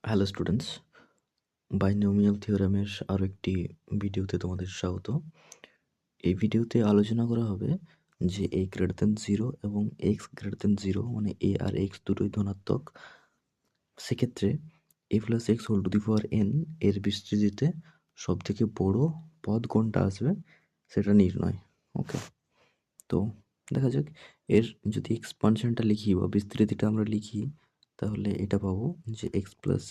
Hello students, binomial থিওরামের আরও একটি ভিডিওতে তোমাদের স্বাগত। এই ভিডিওতে আলোচনা করা হবে যে a গ্রেটার দেন 0 এবং x গ্রেটার দেন 0 মানে a আর x দুটোই ধনাত্মক। সেক্ষেত্রে a plus x whole to the power n এর বিস্তৃতিতে সবথেকে বড় পদ কোনটা আসবে সেটা নির্ণয়। ওকে, তো দেখা যাক এর যদি এক্সপানশনটা লিখি বা বিস্তৃতিটা আমরা লিখি তাহলে এটা পাবো যে x plus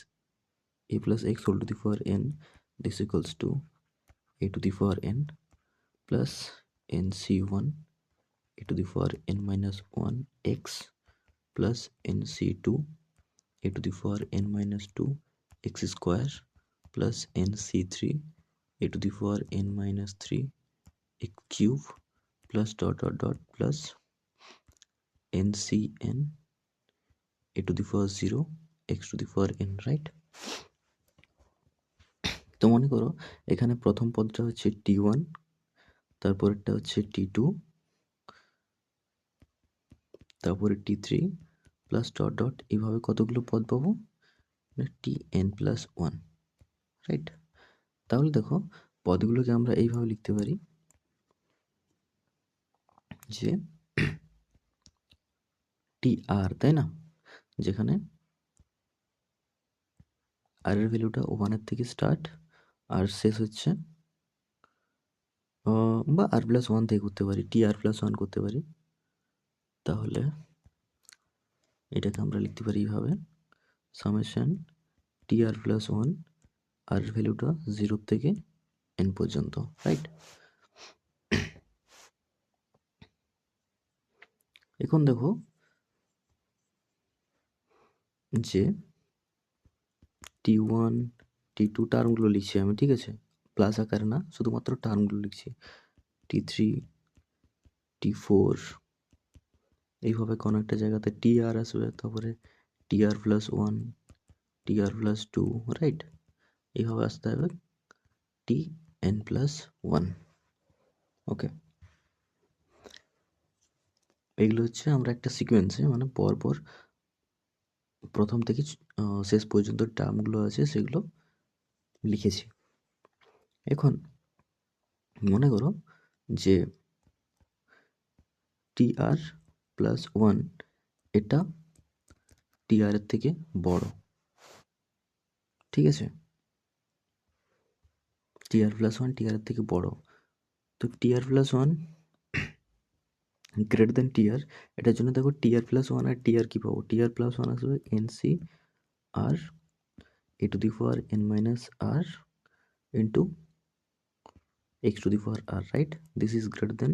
a plus x whole to the power n, this equals to a to the power n plus nc1 a to the power n minus 1 x plus nc2 a to the power n minus 2 x square plus nc3 a to the power n minus 3 x cube plus dot dot dot plus ncn a to the power 0 x to the power n, right? তো মনে করো এখানে প্রথম পদটা হচ্ছে t1, তারপরেরটা হচ্ছে t2, তারপরে t3 প্লাস ডট ডট এইভাবে কতগুলো পদ পাবো, tn প্লাস 1, রাইট? তাহলে দেখো পদগুলোকে আমরা এইভাবে লিখতে পারি যে tr, তাই না, যেখানে আর এর ভ্যালুটা 1 থেকে স্টার্ট আর শেষ হচ্ছে বা আর প্লাস 1 থেকে করতে পারি, tr প্লাস 1 করতে পারি। তাহলে এটাকে আমরা লিখতে পারি এইভাবে, সামেশন tr প্লাস 1 আর ভ্যালুটা 0 থেকে n পর্যন্ত, রাইট? এখন দেখো যে t1 t2 টার্মগুলো লিখছি আমি, ঠিক আছে, প্লাস আকারে না, শুধুমাত্র টার্মগুলো লিখছি। t3 t4 এইভাবে কোনো একটা জায়গাতে tr আসবে, তারপরে tr plus 1 tr plus 2, right? এইভাবে আসতে হবে tn প্লাস 1। ওকে, এগুলো হচ্ছে আমরা একটা সিকোয়েন্সে মানে পরপর প্রথম থেকে শেষ পর্যন্ত টার্মগুলো আছে সেগুলো লিখেছি। এখন মনে করো যে tr প্লাস 1 এটা tr এর থেকে বড়, ঠিক আছে, tr প্লাস 1 tr এর থেকে বড়। তো tr plus 1 greater than tr, এটার জন্য দেখো tr প্লাস 1 আর tr কি পাবো, tr প্লাস 1 আসবে nc r a to the power n minus r into x to the power r, right? This is greater than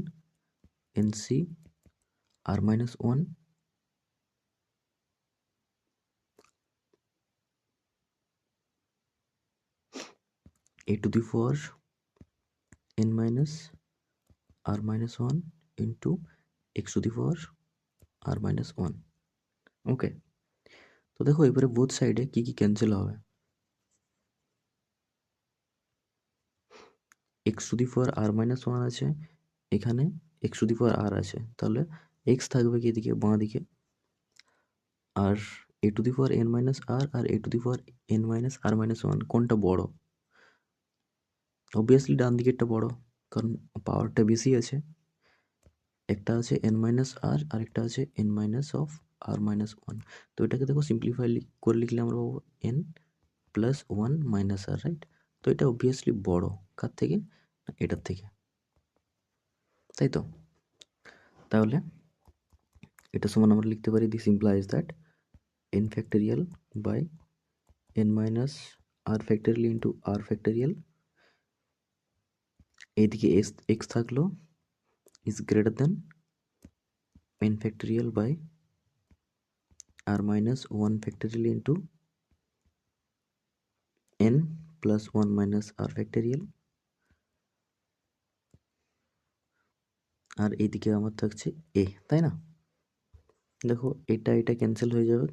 nc r minus 1 a to the power n minus r minus 1 into x to the power r minus 1। ওকে, তো দেখো এবারে both সাইডে কি কি cancel হবে, x to the power r minus 1 আছে, এখানে x to the power r আছে, তাহলে x থাকবে কি এদিকে বাঁ দিকে, আর a to the power n minus r R a to the power n minus r minus 1 কোনটা বড়? অবভিয়াসলি ডান দিকেরটা বড়, কারণ পাওয়ারটা বেশি আছে। একটা আছে n মাইনাস r আর একটা আছে n minus of r minus 1। তো এটাকে দেখো সিম্পলিফাই করে লিখলে আমরা পাবো n plus 1 minus r, right? তো এটা অবভিয়াসলি বড়, কার থেকে? এটার থেকে, তাই তো? তাহলে এটা সমান আমরা লিখতে পারি this implies that n factorial by n minus r factorial into r factorial, এইদিকে x থাকলো, is greater than n factorial by r minus 1 factorial into n plus 1 minus r factorial, আর এইদিকে আমার থাকছে a, তাই না? দেখো এটা এটা ক্যান্সেল হয়ে যাবে,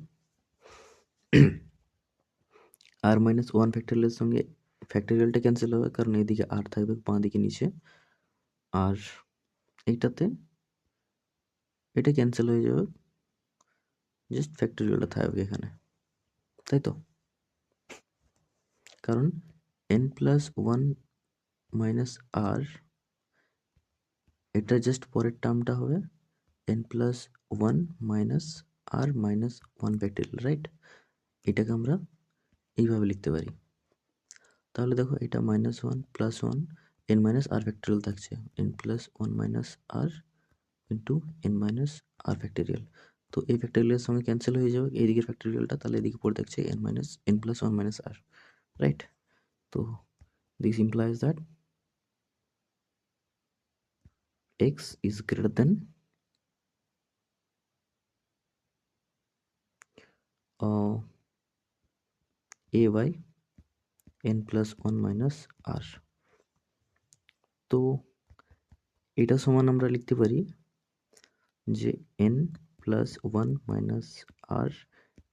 r minus 1 factorial এর সঙ্গে ফ্যাক্টোরিয়ালটা ক্যান্সেল হবে, কারণ এইদিকে r থাকবে বাঁ দিকে নিচে, আর এইটাতে এটা ক্যান্সেল হয়ে যাবে, জাস্ট ফ্যাক্টোরিয়ালটা থাকবে এখানে, তাই তো? কারণ n plus one minus r, এটা জাস্ট পরের টার্মটা হবে n plus one minus r minus one factorial, right? এটাকে আমরা এইভাবে লিখতে পারি। তাহলে দেখো এটা minus one plus one n minus r factorial থাকছে, n plus one minus r into n minus r factorial. তো এই ফ্যাক্টোরিয়ালের সঙ্গে ক্যান্সেল হয়ে যাবে এইদিকের ফ্যাক্টোরিয়ালটা, তাহলে এদিকে পড়ে থাকছে n minus n plus one minus r, right? তো this implies that x is greater than a by n plus 1 minus r। তো এটা সমান আমরা লিখতে পারি যে n plus 1 minus r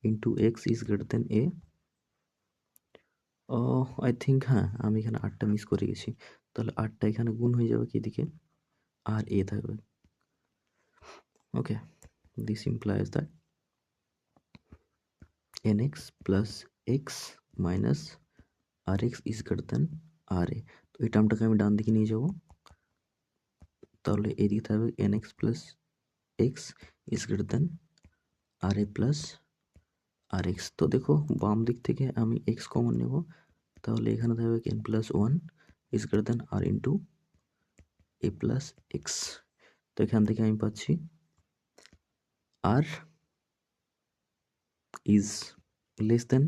into x is greater than a। I think হ্যাঁ, আমি এখানে আরটা মিস করে গেছি, তাহলে আরটা এখানে গুণ হয়ে যাবে কি দিকে, আর এ থাকবে। Okay, this implies that nx plus x minus rx is greater than ra। তো এই টার্মটাকে আমি ডান দিকে নিয়ে যাব, তাহলে এদিকে থাকবে nx plus x is greater than ra plus rx। তো দেখো বাম দিক থেকে আমি x কমন নেব, তাহলে এখানে থাকবে n plus 1 is greater than r into a plus x। তো এখান থেকে আমি পাচ্ছি r is less than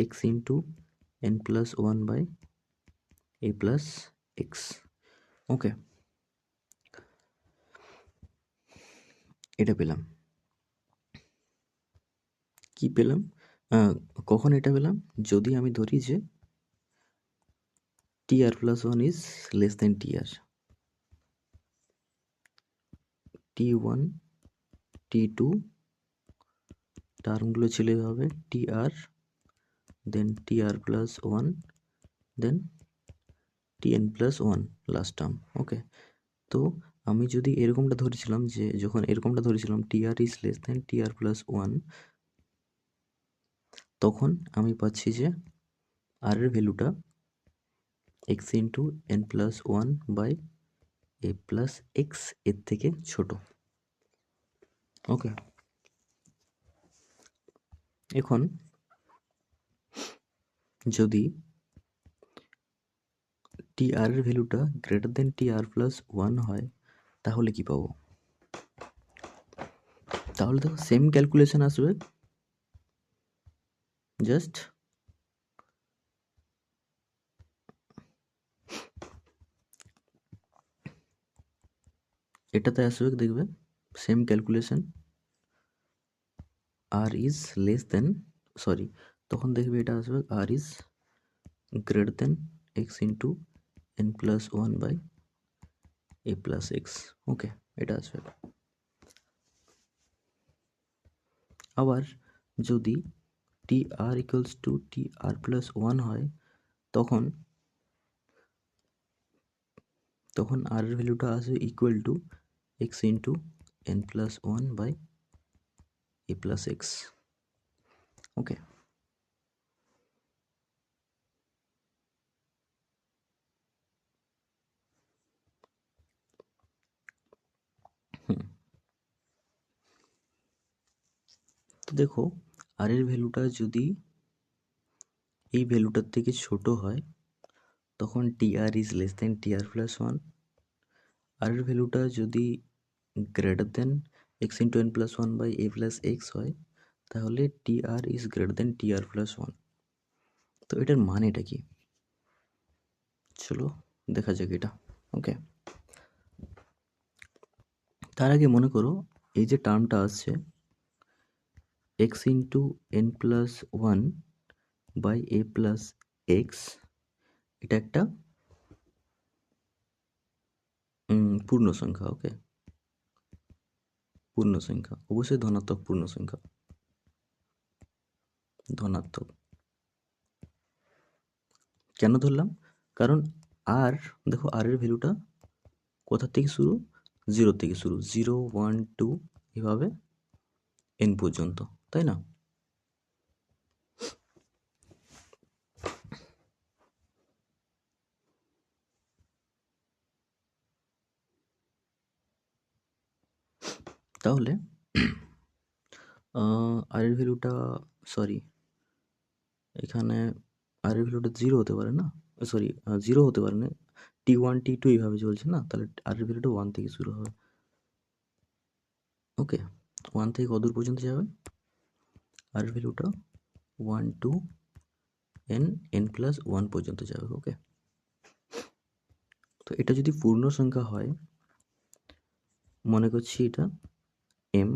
x into n plus 1 by a plus x। ওকে, এটা পেলাম। কি পেলাম? কখন এটা পেলাম? যদি আমি ধরি যে tr plus 1 is less than tr, t1 t2 টার্মগুলো ছিল এভাবে tr, দেন tr plus 1, দেন tn plus 1 লাস্ট টার্ম। ওকে, তো আমি যদি এরকমটা ধরেছিলাম যে যখন এরকমটা ধরেছিলাম tr is less than tr plus 1, তখন আমি পাচ্ছি যে r এর ভ্যালুটা x into n plus one by a plus x এর থেকে ছোট। ওকে, এখন যদি tr এর ভ্যালুটা greater than tr plus one হয় তাহলে কি পাবো? তাহলে তো সেম ক্যালকুলেশন আসবে, জাস্ট এটাতে আসবে, দেখবে same calculation r is less than, sorry, তখন দেখবে এটা আসবে r is greater than x into n plus one by a plus x. Okay, এটা আসবে। আবার যদি t r equals to t r plus one হয় তখন আর এর ভ্যালুটা আসবে equal to x into n plus one by a plus x. Okay, তো দেখো আর এর ভ্যালুটা যদি এই ভ্যালুটার থেকে ছোট হয় তখন t r is less than t r plus one. R এর ভ্যালুটা যদি greater than x into n plus one by a plus x হয় তাহলে t r is greater than t r plus one. তো এটার মানেটা কি? চলো দেখা যাক এটা। ওকে, তার আগে মনে করো এই যে টার্মটা আসছে x into n plus one by a plus x, এটা একটা পূর্ণ সংখ্যা। ওকে, পূর্ণ সংখ্যা, অবশ্যই ধনাত্মক পূর্ণ সংখ্যা, ধনাত্মক। কেন ধরলাম? কারণ আর, দেখো আর এর ভ্যালুটা কোথা থেকে শুরু, জিরো থেকে শুরু, 0 1 2 এভাবে এন পর্যন্ত, তাই না? তাহলে আর এর ভ্যালুটা, সরি, এখানে আর এর ভ্যালুটা 0 হতে পারে না, সরি 0 হতে পারে না, T1 T2 এইভাবে চলছে না, তাহলে আর এর ভ্যালুটা 1 থেকে শুরু হবে। ওকে, 1 থেকে কতদূর পর্যন্ত যাবে? আর এর ভ্যালুটা 1 to n+1 পর্যন্ত যাবে। ওকে, তো এটা যদি পূর্ণ সংখ্যা হয়, মনে করছি এটা m,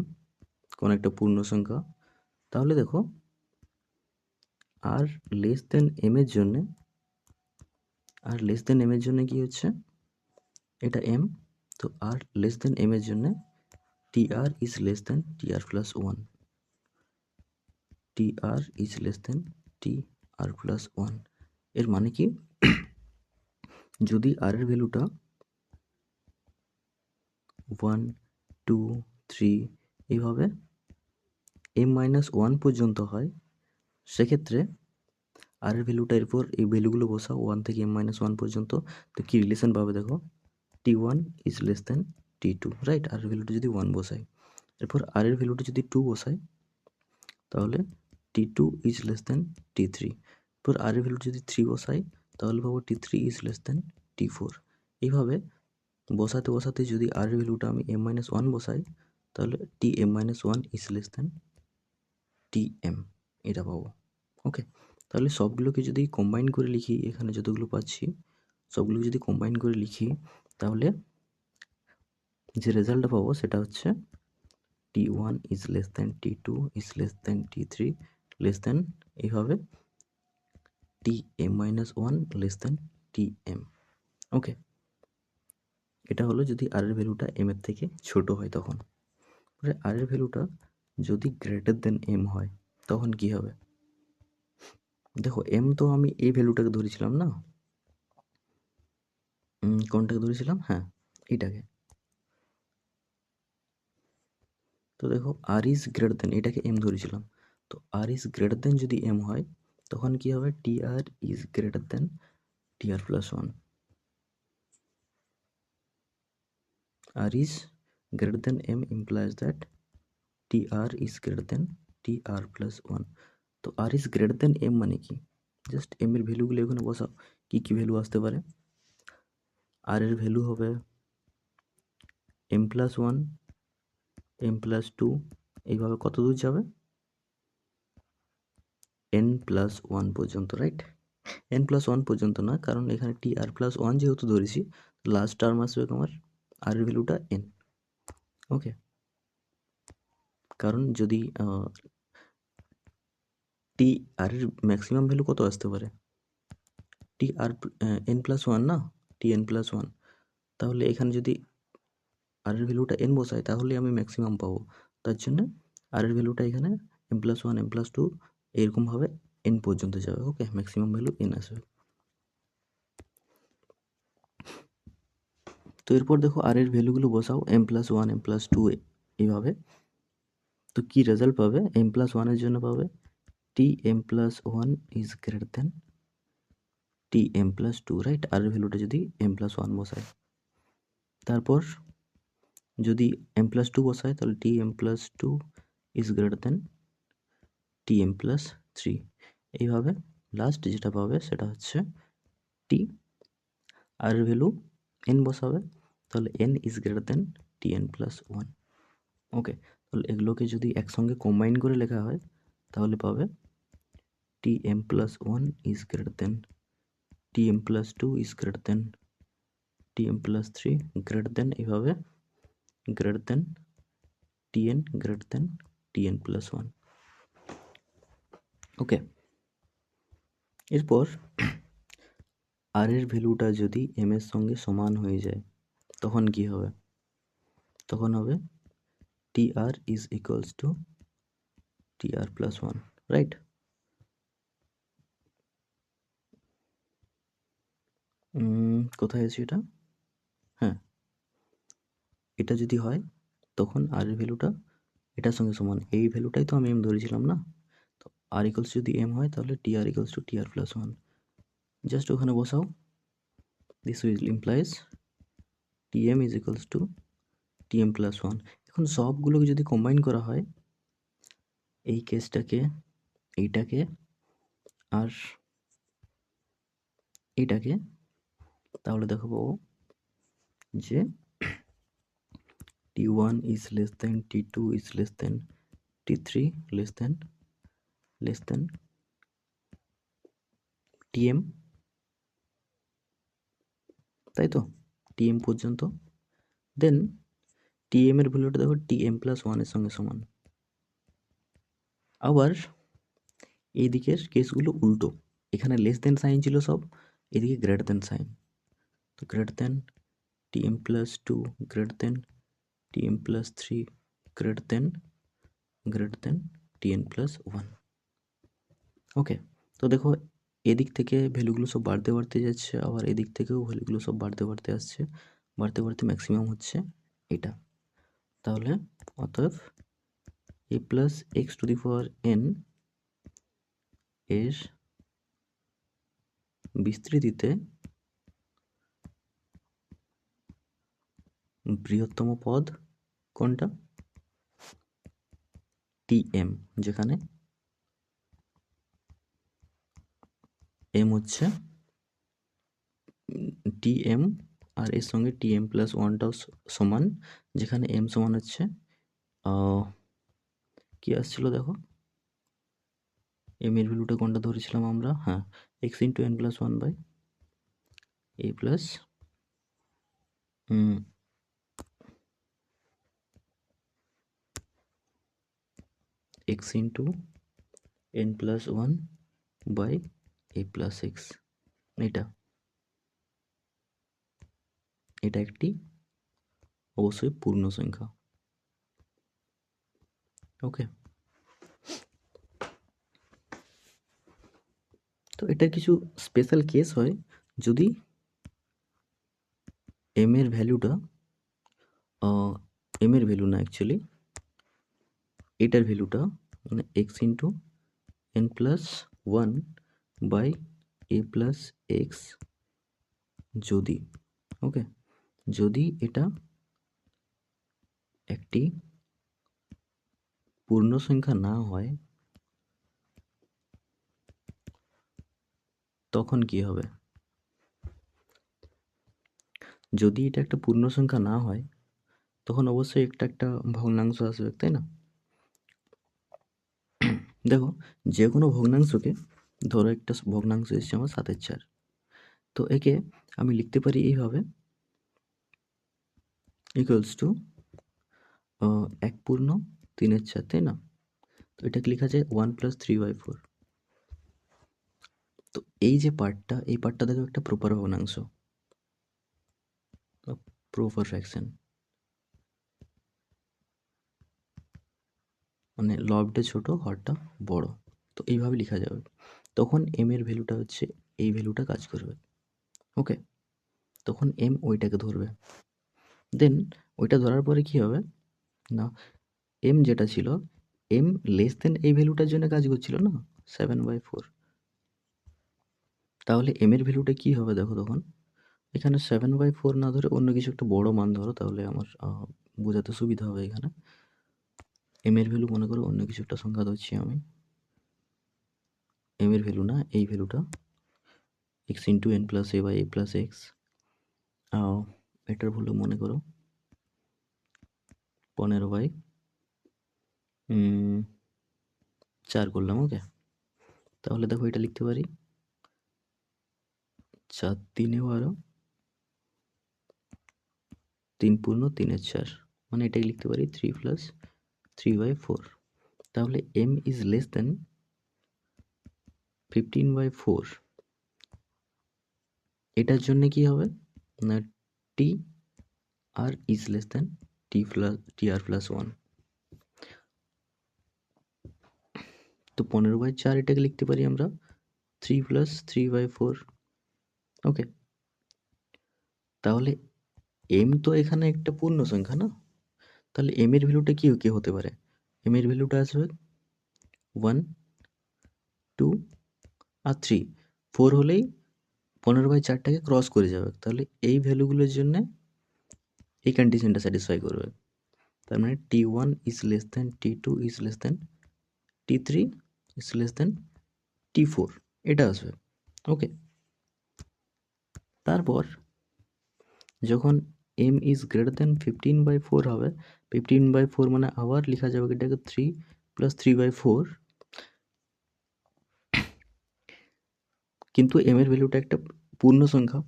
কোন একটা পূর্ণ সংখ্যা, তাহলে দেখো আর লেস দেন m এর জন্য, আর লেস দেন m এর জন্য কি হচ্ছে, এটা m, তো আর লেস দেন m এর জন্য tr is less than tr plus 1, tr is less than tr plus 1। এর মানে কি, যদি r এর ভ্যালুটা 1 2 3 এইভাবে m-1 পর্যন্ত হয়, সেক্ষেত্রে আর এর ভ্যালুটা, এরপর এই ভ্যালুগুলো বসাও 1 থেকে m-1 পর্যন্ত, তো কি রিলেশন পাবে দেখো, t1 is less than t2, right? আর এর ভ্যালুটা যদি 1 বসাই, এরপর আর এর ভ্যালুটা যদি 2 বসাই, তাহলে t2 is less than t3, এরপর আর এর ভ্যালুটা যদি 3 বসাই, তাহলে পাবো t3 is less than t4। এইভাবে বসাতে বসাতে যদি আর এর ভ্যালুটা আমি m-1 বসাই, তাহলে tm-1 is less than tm, এটা পাবো। ওকে, তাহলে সবগুলোকে যদি কম্বাইন করে লিখি, এখানে যতগুলো পাচ্ছি সবগুলোকে যদি কম্বাইন করে লিখি, তাহলে যে রেজাল্টটা পাবো সেটা হচ্ছে t1 is less than t2 is less than t3 less than, এইভাবে tm-1 less than tm। ওকে, এটা হলো যদি আর এর ভ্যালুটা m এর থেকে ছোট হয় তখন। আর এর ভ্যালুটা যদি গ্রেটার দেন m হয়, তখন কি হবে? দেখো m তো আমি এই ভ্যালুটাকে ধরেছিলাম না, কোনটাকে ধরেছিলাম, হ্যাঁ এইটাকে। তো দেখো আর ইজ গ্রেটার দেন, এটাকে m ধরেছিলাম, তো আর ইজ গ্রেটার দেন যদি m হয়, তখন কি হবে, tr is greater than tr plus 1। r is greater than m implies that tr is greater than tr plus 1। তো r is greater than m মানে কি, জাস্ট m এর ভ্যালুগুলো এখানে বসাও, কি কি ভ্যালু আসতে পারে। r এর ভ্যালু হবে m প্লাস 1, m প্লাস 2, এইভাবে কত দূর যাবে, n প্লাস 1 পর্যন্ত, রাইট? n প্লাস 1 পর্যন্ত না, কারণ এখানে tr প্লাস 1 যেহেতু ধরেছি, লাস্ট টার্ম আসবে আমার r এর ভ্যালুটা n। ওকে, কারণ যদি টি আর এর ম্যাক্সিমাম ভ্যালু কত আসতে পারে, টি আর এন প্লাস 1 না, টি এন প্লাস 1, তাহলে এখানে যদি আর এর ভ্যালুটা n বসাই, তাহলে আমি ম্যাক্সিমাম পাবো। তার জন্য আর এর ভ্যালুটা এখানে m প্লাস 1 m প্লাস 2 এরকমভাবে n পর্যন্ত যাবে। ওকে, ম্যাক্সিমাম ভ্যালু n আসবে। তো এরপর দেখো আর এর ভ্যালুগুলো বসাও m প্লাস 1 m প্লাস 2 এইভাবে, তো কি রেজাল্ট পাবে, m প্লাস 1 এর জন্য পাবে tm plus 1 is greater than tm plus 2, right? আর এর ভ্যালুটা যদি m প্লাস 1 বসাই, তারপর যদি m প্লাস 2 বসাই, তাহলে tm plus 2 is greater than tm plus 3। এইভাবে লাস্ট যেটা পাবে সেটা হচ্ছে t, আর এর ভ্যালু n বসাবে, তাহলে n is greater than tn plus 1। ওকে, তাহলে এগুলোকে যদি একসঙ্গে কম্বাইন করে লেখা হয়, তাহলে পাবে tm plus 1 is greater than tm plus 2 is greater than tm plus 3 greater than, এইভাবে greater than tn greater than tn plus 1। Okay, এরপর আর এর ভ্যালুটা যদি m এর সঙ্গে সমান হয়ে যায়, তখন কি হবে, তখন হবে tr is equals to tr plus 1, right? কোথায় আছে এটা, হ্যাঁ, এটা যদি হয় তখন আর এর ভ্যালুটা এটার সঙ্গে সমান, এই ভ্যালুটাই তো আমি m ধরেছিলাম না, তো আর ইকুয়ালস যদি m হয়, তাহলে tr equals to tr plus 1, just ওখানে বসাও, this will implies tm is equals to tm plus 1। এখন সবগুলোকে যদি কম্বাইন করা হয়, এই কেসটাকে, এইটাকে আর এইটাকে, তাহলে দেখো পাবো যে T1 is less than T2 is less than T3 less than Tm, তাই তো, Tm পর্যন্ত। দেন Tm এর ভ্যালুটা দেখো Tm প্লাস 1 এর সঙ্গে সমান। আবার এইদিকের কেসগুলো উল্টো, এখানে লেস দেন সাইন ছিল সব, এদিকে গ্রেটার দেন সাইন। তো greater than Tm plus 2, greater than Tm plus 3, greater than Tn plus 1। ওকে, তো দেখো এদিক থেকে ভ্যালুগুলো সব বাড়তে বাড়তে যাচ্ছে, আবার এদিক থেকেও ভ্যালুগুলো সব বাড়তে বাড়তে আসছে, বাড়তে বাড়তে ম্যাক্সিমাম হচ্ছে এটা। তাহলে অতএব a plus x two the power n এর বিস্তৃতিতে বৃহত্তম পদ কোনটা? Tm, যেখানে m হচ্ছে Tm আর এর সঙ্গে Tm প্লাস 1টাও সমান, যেখানে m সমান হচ্ছে কি আসছিল দেখো, m এর ভ্যালুটা কোনটা ধরেছিলাম আমরা, হ্যাঁ x into n plus 1 by a plus x into n plus 1 by a plus x। এটা একটি অবশ্যই পূর্ণ সংখ্যা। ওকে, তো এটার কিছু স্পেশাল কেস হয়, যদি m এর ভ্যালুটা m এর ভ্যালু না, অ্যাকচুয়ালি এটার ভ্যালুটা মানে x into n plus 1 by a plus x, যদি ওকে, যদি এটা একটি পূর্ণ সংখ্যা না হয়, তখন কি হবে? যদি এটা একটা পূর্ণ সংখ্যা না হয়, তখন অবশ্যই একটা ভগ্নাংশ আসবে, তাই না? দেখো যে কোনো ভগ্নাংশকে, ধরো একটা ভগ্নাংশ এসছে আমার 7/4, তো একে আমি লিখতে পারি এইভাবে, ইকুয়ালস টু 1/3/4, তাই না? তো এটাকে লেখা যায় 1 প্লাস 3/4। তো এই যে পার্টটা, এই পার্টটা দেখো একটা প্রপার ভগ্নাংশ, প্রপার ফ্র্যাকশন, মানে লবটা ছোট হরটা বড়, তো এইভাবে লেখা যাবে। তখন m এর ভ্যালুটা হচ্ছে এই ভ্যালুটা কাজ করবে। ওকে, তখন m ওইটাকে ধরবে। দেন ওইটা ধরার পরে কি হবে না, m যেটা ছিল, m লেস দেন এই ভ্যালুটার জন্য কাজ করছিল না, 7/4। তাহলে m এর ভ্যালুটা কি হবে দেখো, তখন এখানে 7/4 না ধরে অন্য কিছু একটা বড় মান ধরো, তাহলে আমার বোঝাতে সুবিধা হবে। এখানে m এর ভ্যালু মনে করো অন্য কিছু একটা সংখ্যা ধরছি আমি, m এর ভ্যালু না, এই ভ্যালুটা x into n plus a by a plus x, এটার ভ্যালু মনে করো 15/4 করলাম। ওকে, তাহলে দেখো এটা লিখতে পারি 4 3 12, 3 পূর্ণ 3/4, মানে এটাই লিখতে পারি 3 প্লাস 3/4। তাহলে m ইজ লেস দেন 15/4, এটার জন্য কি হবে না, t r is less than tr plus 1। তো 15/4 এটাকে লিখতে পারি আমরা 3 প্লাস 3/4। ওকে, তাহলে m তো এখানে একটা পূর্ণ সংখ্যা না, তাহলে m এর ভ্যালুটা কি হতে পারে, m এর ভ্যালুটা আসবে 1 2 আর 3, 4 হলেই 15/4টাকে ক্রস করে যাবে, তাহলে এই ভ্যালুগুলোর জন্য এই কন্ডিশনটা স্যাটিসফাই করবে। তার মানে t1 is less then t2 is less then t3 is less then t4, এটা আসবে। ওকে, তারপর যখন m ইজ গ্রেটার দেন 15/4 হবে, 15/4 মানে আবার লেখা যাবে এটাকে 3 + 3/4, কিন্তু m এর ভ্যালুটা একটা পূর্ণ সংখ্যা,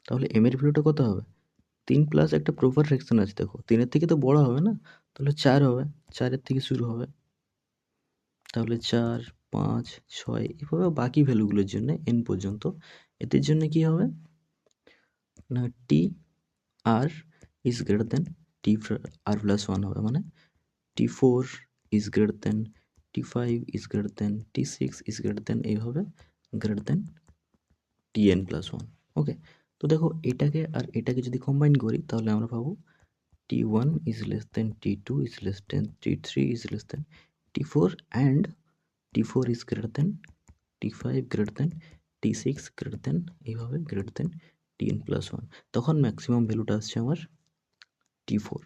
তাহলে m এর ভ্যালুটা কত হবে? 3 প্লাস একটা প্রপার ফ্র্যাকশন আছে, দেখো 3 এর থেকে তো বড় হবে না, তাহলে 4 হবে, 4 এর থেকে শুরু হবে, তাহলে 4, 5, 6 এভাবে বাকি ভ্যালুগুলোর জন্য n পর্যন্ত। এদের জন্য কি হবে না, t r is greater than t r plus 1 হবে, মানে t4 is greater than t5 is greater than t6 is greater than, এইভাবে গ্রেটার দেন tn+1। ওকে, তো দেখো এটাকে আর এটাকে যদি কম্বাইন করি তাহলে আমরা পাবো t1 is less than t2 is less than t3 is less than t4 and t4 is greater than t5 greater than t6 greater than এইভাবে greater than tn+1, তখন ম্যাক্সিমাম ভ্যালুটা আসছে আমার t4।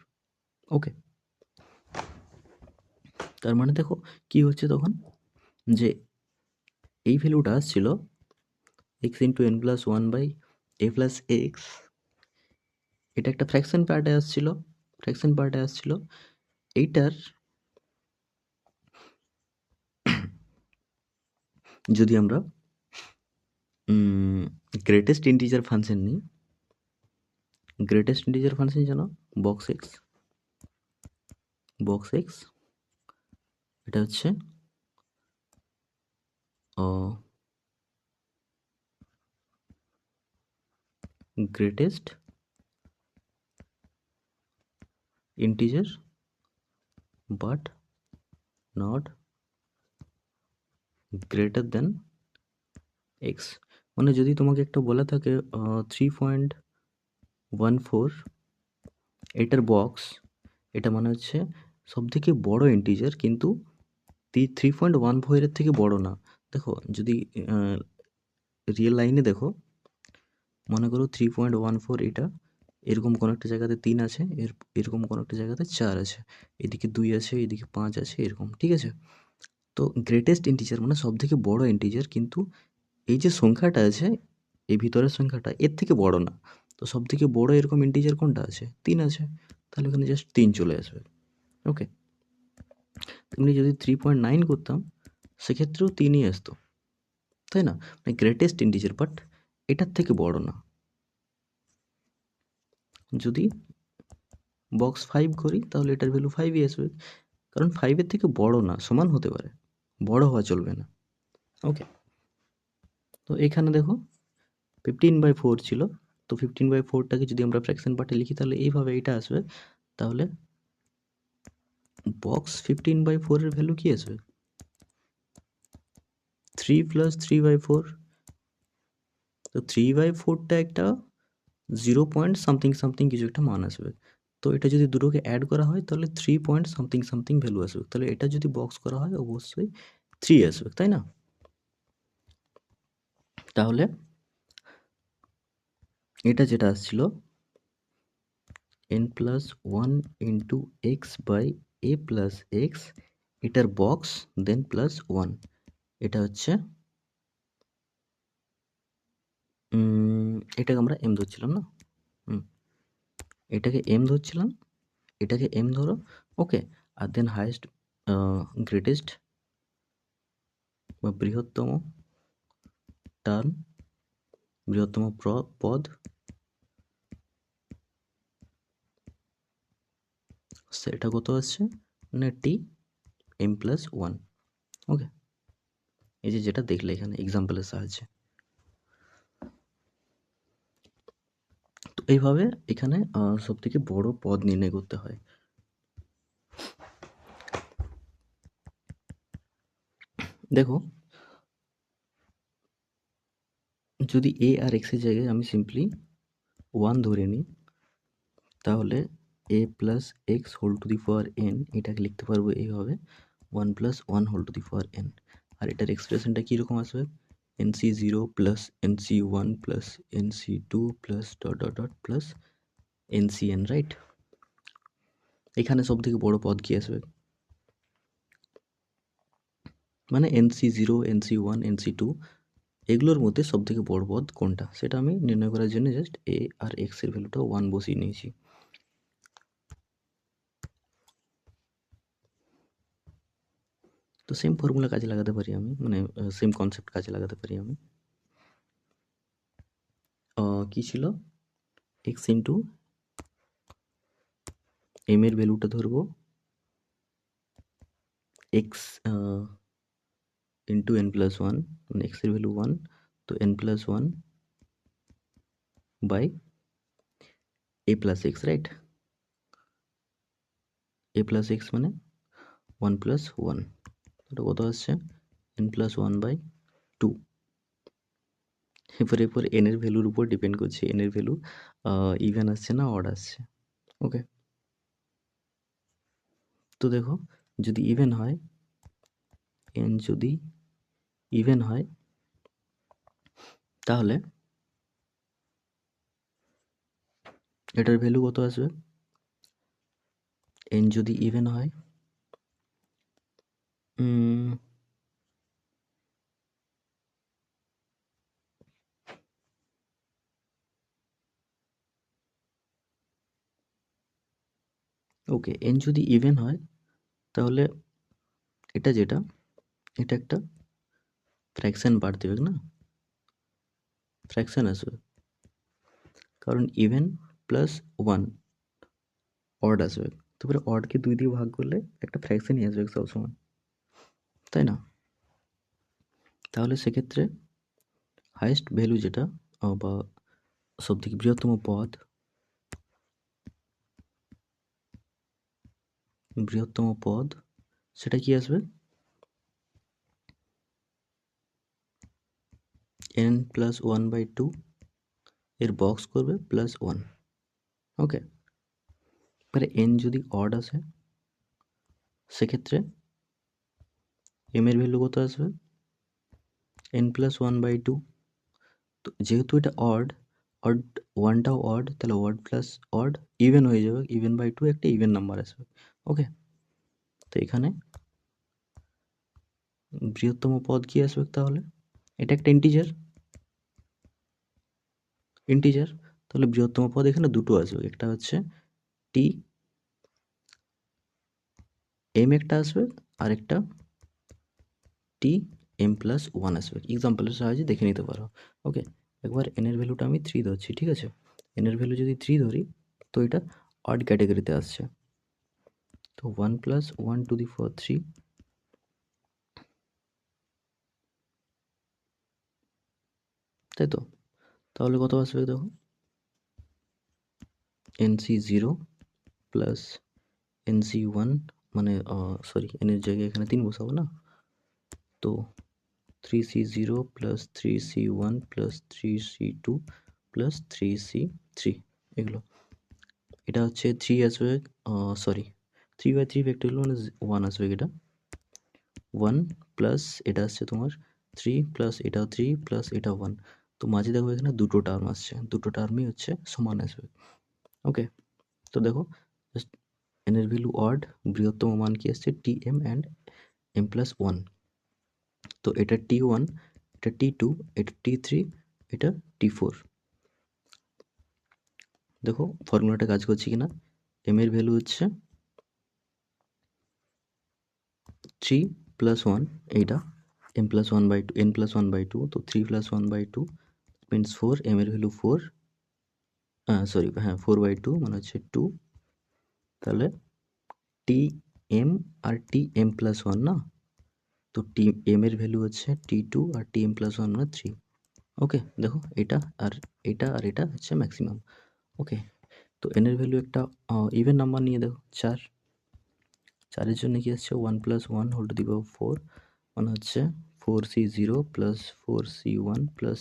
ওকে, তার মানে দেখো কি হচ্ছে তখন, যে এই ভ্যালুটা আসছিল x ইন্টু n+1/a+x, এটা একটা ফ্র্যাকশন পার্টে আসছিল, এইটার যদি আমরা গ্রেটেস্ট ইন্টিজার ফাংশন নিই, গ্রেটেস্ট ইন্টিজার ফাংশন জানো, বক্স এক্স, এটা হচ্ছে greatest integer but not greater than x. মানে যদি তোমাকে একটা বলা থাকে 3.14, এটার বক্স, এটা মানে হচ্ছে সব থেকে বড় ইন্টিজার কিন্তু 3.14 এর থেকে বড় না। দেখো যদি রিয়েল লাইনে দেখো, মনে করো 3.14, এটা এরকম কোনো একটা জায়গাতে 3 আছে, এরকম কোনো একটা জায়গাতে 4 আছে, এদিকে 2 আছে, এদিকে 5 আছে, এরকম, ঠিক আছে? তো গ্রেটেস্ট ইন্টিজার মানে সব থেকে বড় ইন্টিজার, কিন্তু এই যে সংখ্যাটা আছে, এই ভিতরের সংখ্যাটা এর থেকে বড় না। তো সব থেকে বড় এরকম ইন্টিজার কোনটা আছে? 3 আছে, তাহলে এখানে জাস্ট 3 চলে আসবে। ওকে, তেমনি যদি 3.9 করতাম সেক্ষেত্রেও 3ই আসতো, তাই না? মানে গ্রেটেস্ট ইন্টিজার বাট এটার থেকে বড় না। যদি বক্স 5 করি তাহলে এটার ভ্যালু 5ই আসবে, কারণ 5 এর থেকে বড় না, সমান হতে পারে, বড় হওয়া চলবে না। ওকে, তো এখানে দেখো 15/4 ছিল, তো 15/4টাকে যদি আমরা ফ্র্যাকশন পার্টে লিখি তাহলে এইভাবে এটা আসবে, তাহলে বক্স 15/4 এর ভ্যালু কি আসবে? 3 + 3/4, তো 3/4টা একটা 0 পয়েন্ট সামথিং সামথিং কিছু একটা মান আসবে, তো এটা যদি দুটোকে অ্যাড করা হয় তাহলে 3 পয়েন্ট সামথিং সামথিং ভ্যালু আসবে, তাহলে এটা যদি বক্স করা হয় অবশ্যই 3 আসবে, তাই না? তাহলে এটা যেটা আসছিল n+1 ইন্টু x/a+x, এটার বক্স দেন +1, এটা হচ্ছে এটাকে আমরা m ধরছিলাম না, এটাকে m ধরছিলাম, এটাকে m ধরো। ওকে, আর দেন হাইয়েস্ট গ্রেটেস্ট বা বৃহত্তম টার্ম, বৃহত্তম পদ, সেটা কত আসছে না টি m+1। ওকে, এই যে যেটা দেখলে এখানে এক্সাম্পলের সাহায্যে, তো এইভাবে এখানে সব থেকে বড় পদ নির্ণয় করতে হয়। দেখো যদি a আর x এর জায়গায় আমি সিম্পলি 1 ধরে নিই, তাহলে a+x^n এটাকে লিখতে পারবো এইভাবে 1 + 1 n, আর এটার এক্সপ্রেশনটা কীরকম আসবে? nc0 + nc1 + nc2 + ... +ncn, right? এখানে সব থেকে বড় পদ কি আসবে, মানে NC0 NC1 NC2 এগুলোর মধ্যে সব থেকে বড় পদ কোনটা সেটা আমি নির্ণয় করার জন্য জাস্ট a আর x এর ভ্যালুটা 1 বসিয়ে নিয়েছি। তো সেম ফর্মুলা কাজে লাগাতে পারি আমি, মানে সেম কনসেপ্ট কাজে লাগাতে পারি আমি। কি ছিল, x ইন্টু m এর ভ্যালুটা ধরবো x into n plus one, মানে x এর ভ্যালু 1, তো n plus one by a plus x, right? a plus x মানে 1 প্লাস 1, এটা কত আসছে n প্লাস ওয়ান বাই 2। এরপর n এর ভ্যালুর উপর ডিপেন্ড করছে, n এর ভ্যালু ইভেন আসছে না অড আসছে। ওকে, তো দেখো যদি ইভেন হয়, n যদি ইভেন হয় তাহলে এটার ভ্যালু কত আসবে, n যদি ইভেন হয় ওকে, n যদি ইভেন হয় তাহলে এটা যেটা, এটা একটা ফ্র্যাকশন বার দেবে না, ফ্র্যাকশন আসবে, কারণ ইভেন প্লাস ওয়ান অড আসবে, তারপরে অডকে 2 দিয়ে ভাগ করলে একটা ফ্র্যাকশনই আসবে সবসময়, তাই না? তাহলে সেক্ষেত্রে হাইয়েস্ট ভ্যালু যেটা বা সবথেকে বৃহত্তম পদ, সেটা কি আসবে, n plus one by two এর বক্স করবে প্লাস ওয়ান। ওকে, এবারে n যদি অড আসে সেক্ষেত্রে m এর ভ্যালু কত আসবে, n plus one by two. তো যেহেতু এটা অড, অড ওয়ানটাও অড, তাহলে অড প্লাস অড ইভেন হয়ে যাবে, ইভেন বাই টু একটা ইভেন নাম্বার আসবে। ওকে, তো এখানে বৃহত্তম পদ কি আসবে তাহলে, এটা একটা ইন্টিজার, তাহলে বৃহত্তম পদ এখানে দুটো আসবে, একটা হচ্ছে টি এম একটা আসবে, আর একটা টি এম প্লাস ওয়ান আসবে। এক্সাম্পলের সাহায্যে দেখে নিতে পারো। ওকে, একবার এন এর ভ্যালুটা আমি 3 ধরছি, ঠিক আছে? এন এর ভ্যালু যদি 3 ধরি তো এটা অড ক্যাটাগরিতে আসছে, তো 1 প্লাস 1 টু দি পাওয়ার 3, তাই তো? তাহলে কত আসবে দেখো, NC0 প্লাস NC1, মানে সরি এন এর জায়গায় এখানে 3 বসাবো না, তো 3C0 plus 3C1 plus 3C2 plus 3C3, এগুলো এটা হচ্ছে 3 আসবে, সরি 3/3 ফ্যাক্টোরিয়াল মানে 1 আসবে, এটা 1 প্লাস এটা আসছে তোমার 3 প্লাস এটা 3 প্লাস এটা 1, তো মাঝে দেখো এখানে দুটো টার্ম আসছে, দুটো টার্মই হচ্ছে সমান আসবে। ওকে, তো দেখো এন এর ভ্যালু অড, বৃহত্তম মান কি আসছে TM অ্যান্ড M প্লাস 1, তো এটা T1, এটা T2, এটা T3, এটা T4। দেখো ফর্মুলাটা কাজ করছে কিনা, এম এর ভ্যালু হচ্ছে 3 প্লাস 1, এইটা m plus 1 by two, n plus 1 by two, তো 3 plus 1 by two means 4, m এর ভ্যালু 4, সরি হ্যাঁ 4 বাই টু মানে হচ্ছে 2, তাহলে T M R T M plus 1 না, তো টি এম এর ভ্যালু হচ্ছে T2 আর টি এম প্লাস 1 মানে 3। ওকে, দেখো এটা আর এটা আর এটা হচ্ছে ম্যাক্সিমাম। ওকে, তো n এর ভ্যালু একটা ইভেন নাম্বার নিয়ে দেখো 4, 4 এর জন্য কি আসছে 1 প্লাস 1 হোল টু দি পাওয়ার 4, মানে হচ্ছে 4C0 plus 4C1 plus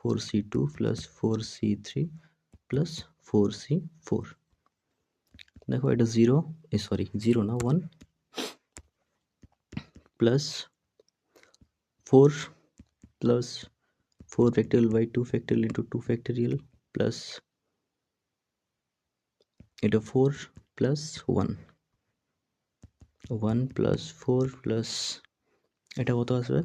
4C2 plus 4C3 plus 4C4। দেখো এটা 0, সরি 0 না 1 plus 4 plus 4 factorial by 2 factorial into 2 factorial plus এটা 4 প্লাস 1, 1 প্লাস 4 প্লাস এটা কত আসবে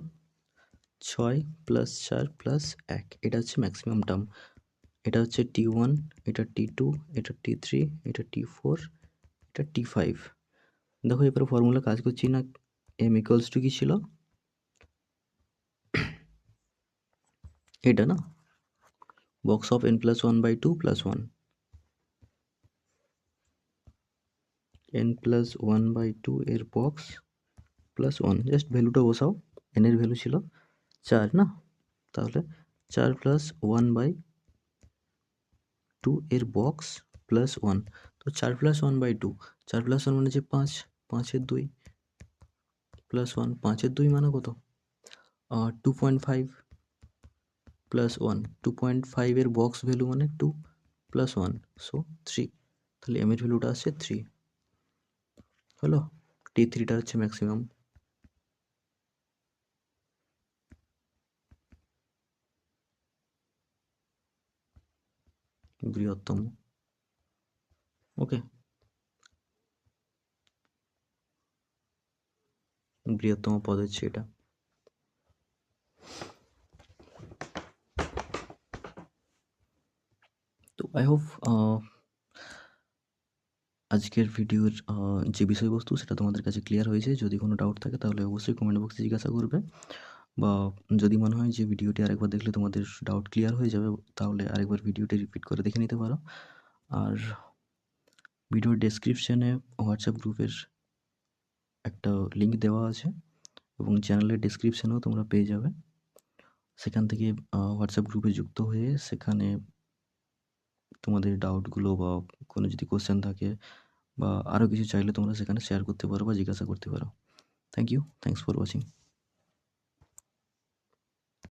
6 প্লাস 4 প্লাস 1, এটা হচ্ছে ম্যাক্সিমাম টার্ম। এটা হচ্ছে T1, এটা T2, এটা T3, এটা T4, এটা T5। দেখো এবারে ফর্মুলা কাজ করছি না, m ইকুয়ালস টু কি ছিল এটা না, box of n plus 1/2 plus 1, n plus 1/2 এর বক্স প্লাস 1, জাস্ট ভ্যালুটা বসাও। n এর ভ্যালু ছিল 4 না, তাহলে 4 প্লাস 1/2 এর বক্স প্লাস 1, তো 4 প্লাস 1/2, 4 প্লাস 1 মানে যে 5, 5 এর 2 প্লাস 1, 5 এর 2 মানে কত 2.5 প্লাস 1, 2.5 এর বক্স ভ্যালু মানে 2 প্লাস 1, সো 3, তাহলে m এর ভ্যালুটা আসছে 3 হলো। T3টা হচ্ছে ম্যাক্সিমাম। বৃহত্তম, ওকে, বৃহত্তম পদ হচ্ছে এটা। তো আই হোপ আজকের ভিডিওর যে বিষয়বস্তু সেটা তোমাদের কাছে ক্লিয়ার হয়েছে। যদি কোনো ডাউট থাকে তাহলে অবশ্যই কমেন্ট বক্সে জিজ্ঞাসা করবে, বা যদি মনে হয় যে ভিডিওটি আরেকবার দেখলে তোমাদের ডাউট ক্লিয়ার হয়ে যাবে তাহলে আরেকবার ভিডিওটি রিপিট করে দেখে নিতে পারো। আর ভিডিওর ডেসক্রিপশনে হোয়াটসঅ্যাপ গ্রুপের একটা লিঙ্ক দেওয়া আছে এবং চ্যানেলের ডেসক্রিপশনেও তোমরা পেয়ে যাবে। সেখান থেকে হোয়াটসঅ্যাপ গ্রুপে যুক্ত হয়ে সেখানে তোমাদের ডাউটগুলো বা কোনো যদি কোশ্চেন থাকে বা আরও কিছু চাইলে তোমরা সেখানে শেয়ার করতে পারো বা জিজ্ঞাসা করতে পারো। Thank you, thanks for watching.